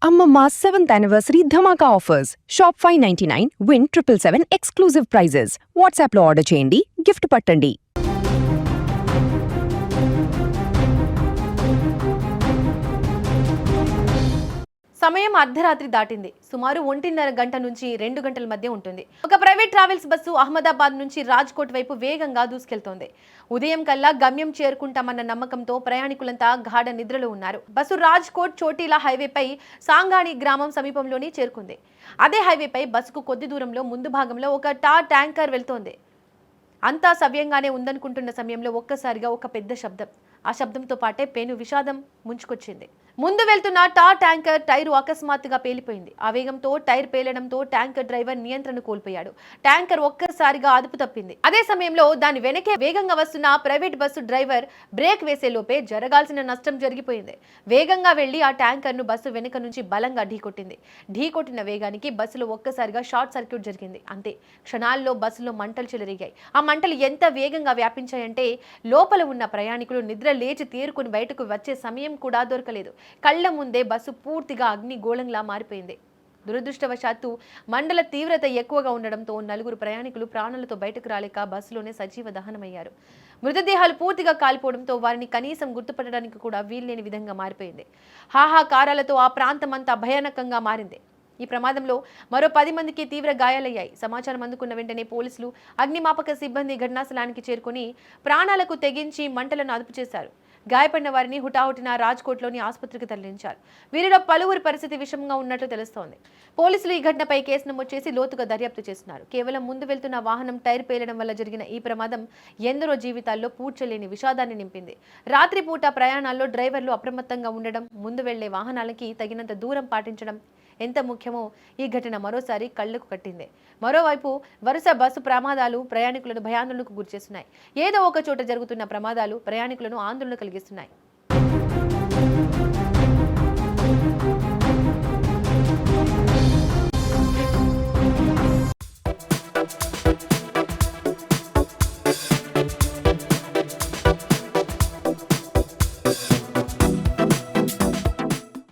Amma 7th anniversary Dhamaka offers. Shop 599, win 777 exclusive prizes. WhatsApp లో order చేయండి, gift పట్టండి. సమయం అర్ధరాత్రి దాటింది. సుమారు 1:30 గంట నుంచి 2 గంటల మధ్య ఉంటుంది. ఒక ప్రైవేట్ ట్రావెల్స్ బస్సు అహ్మదాబాద్ నుంచి రాజ్కోట్ వైపు వేగంగా దూసుకెళ్తోంది. ఉదయం కల్లా గమ్యం చేరుకుంటామన్న నమ్మకంతో ప్రయాణికులంతా గాఢ నిద్రలో ఉన్నారు. బస్సు రాజ్కోట్ చోటీలా హైవేపై సాంగాణి గ్రామం సమీపంలోని చేరుకుంది. అదే హైవేపై బస్సుకు కొద్ది దూరంలో ముందు భాగంలో ఒక ట్యాంకర్ వెళ్తోంది. అంతా సవ్యంగానే ఉందనుకుంటున్న సమయంలో ఒక్కసారిగా ఒక పెద్ద శబ్దం. ఆ శబ్దంతో పాటే పెను విషాదం ముంచుకొచ్చింది. ముందు వెళ్తున్న ట్యాంకర్ టైరు అకస్మాత్తుగా పేలిపోయింది. ఆ వేగంతో టైర్ పేలడంతో ట్యాంకర్ డ్రైవర్ నియంత్రణ కోల్పోయాడు. ట్యాంకర్ ఒక్కసారిగా అదుపు తప్పింది. అదే సమయంలో దాని వెనకే వేగంగా వస్తున్న ప్రైవేట్ బస్సు డ్రైవర్ బ్రేక్ వేసే లోపే జరగాల్సిన నష్టం జరిగిపోయింది. వేగంగా వెళ్లి ఆ ట్యాంకర్ ను బస్సు వెనుక నుంచి బలంగా ఢీకొట్టింది. ఢీకొట్టిన వేగానికి బస్సులో ఒక్కసారిగా షార్ట్ సర్క్యూట్ జరిగింది. అంతే, క్షణాల్లో బస్సులో మంటలు చెలరేగాయి. ఆ మంటలు ఎంత వేగంగా వ్యాపించాయంటే లోపల ఉన్న ప్రయాణికులు నిద్ర లేచి తేరుకుని బయటకు వచ్చే సమయం కూడా దొరకలేదు. కళ్ల ముందే బస్సు పూర్తిగా అగ్నిగోళంలా మారిపోయింది. దురదృష్టవశాత్తు మంటల తీవ్రత ఎక్కువగా ఉండడంతో 4 ప్రయాణికులు ప్రాణాలతో బయటకు రాలేక బస్సులోనే సజీవ దహనమయ్యారు. మృతదేహాలు పూర్తిగా కాలిపోవడంతో వారిని కనీసం గుర్తుపట్టడానికి కూడా వీల్లేని విధంగా మారిపోయింది. హాహాకారాలతో ఆ ప్రాంతం అంతా భయానకంగా మారింది. ఈ ప్రమాదంలో మరో 10 మందికి తీవ్ర గాయాలయ్యాయి. సమాచారం అందుకున్న వెంటనే పోలీసులు, అగ్నిమాపక సిబ్బంది ఘటనాస్థలానికి చేరుకుని ప్రాణాలకు తెగించి మంటలను అదుపు చేశారు. గాయపడిన వారిని హుటాహుటిన రాజ్కోట్లోని ఆసుపత్రికి తరలించారు. వీరిలో పలువురి పరిస్థితి విషమంగా ఉన్నట్లు తెలుస్తోంది. పోలీసులు ఈ ఘటనపై కేసు నమోదు చేసి లోతుగా దర్యాప్తు చేస్తున్నారు. కేవలం ముందు వెళ్తున్న వాహనం టైర్ పేలడం వల్ల జరిగిన ఈ ప్రమాదం ఎందరో జీవితాల్లో పూడ్చలేని విషాదాన్ని నింపింది. రాత్రిపూట ప్రయాణాల్లో డ్రైవర్లు అప్రమత్తంగా ఉండడం, ముందు వెళ్లే వాహనాలకి తగినంత దూరం పాటించడం ఎంత ముఖ్యమో ఈ ఘటన మరోసారి కళ్లకు కట్టింది. మరోవైపు వరుస బస్సు ప్రమాదాలు ప్రయాణికులను భయాందోళనకు గురిచేస్తున్నాయి. ఏదో ఒక చోట జరుగుతున్న ప్రమాదాలు ప్రయాణికులను ఆందోళన కలిగిస్తున్నాయి.